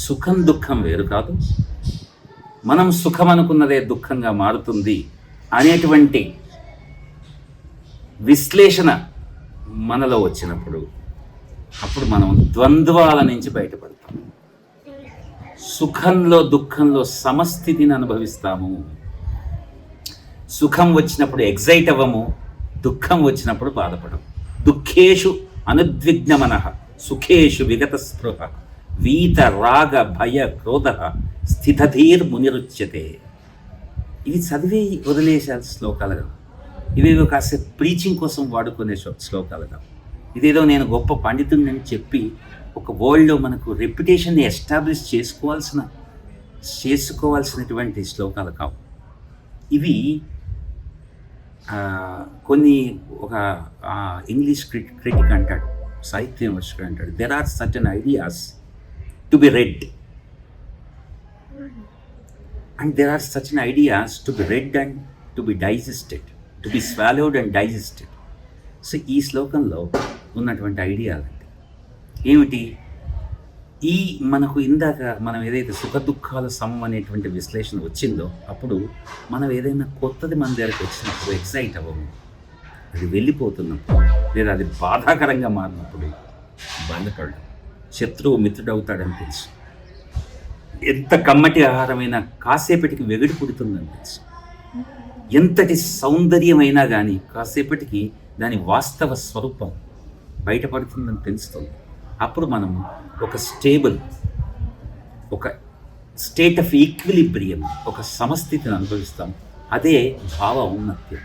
సుఖం దుఃఖం వేరు కాదు, మనం సుఖం అనుకున్నదే దుఃఖంగా మారుతుంది అనేటువంటి విశ్లేషణ మనలో వచ్చినప్పుడు అప్పుడు మనం ద్వంద్వాల నుంచి బయటపడతాం. సుఖంలో దుఃఖంలో సమస్థితిని అనుభవిస్తాము. సుఖం వచ్చినప్పుడు ఎగ్జైట్ అవ్వము, దుఃఖం వచ్చినప్పుడు బాధపడము. దుఃఖేషు అనుద్విగ్నమనః, సుఖేషు విగత స్పృహ, వీత రాగ భయ క్రోధ స్థితధీర్ మునిరుచ్యతే. ఇవి చదివి వదిలేసే శ్లోకాలు కాదు, ఇవేవో కాసేపు ప్రీచింగ్ కోసం వాడుకునే శ్లోకాలు కాదు. ఇదేదో నేను గొప్ప పండితుడిని అని చెప్పి ఒక వరల్డ్లో మనకు రెప్యుటేషన్ని ఎస్టాబ్లిష్ చేసుకోవాల్సినటువంటి శ్లోకాలు కావు. ఇవి కొన్ని ఒక ఇంగ్లీష్ క్రిటిక్ అంటాడు, సాహిత్య విమర్శకుడు అంటాడు, there are certain ideas to be read and there are certain ideas to be read and to be digested, to be swallowed and digested. So ఈ శ్లోకంలో ఉన్నటువంటి ఐడియాలు అంటే ఏమిటి? ఈ మనకు ఇందాక మనం ఏదైతే సుఖ దుఃఖాల సమం అనేటువంటి విశ్లేషణ వచ్చిందో అప్పుడు మనం ఏదైనా కొత్తది మన దగ్గరకు వచ్చినప్పుడు ఎక్సైట్ అవ్వము, అది వెళ్ళిపోతున్నప్పుడు లేదా అది బాధాకరంగా మారినప్పుడు బాధపడడం. శత్రువు మిత్రుడవుతాడని తెలుసు, ఎంత కమ్మటి ఆహారమైనా కాసేపటికి వెగడి పుడుతుందని తెలుసు, ఎంతటి సౌందర్యమైనా కానీ కాసేపటికి దాని వాస్తవ స్వరూపం బయటపడుతుందని తెలుస్తుంది. అప్పుడు మనం ఒక స్టేట్ ఆఫ్ ఈక్విలిబ్రియం, ఒక సమస్థితిని అనుభవిస్తాం. అదే భావ ఔన్నత్యం.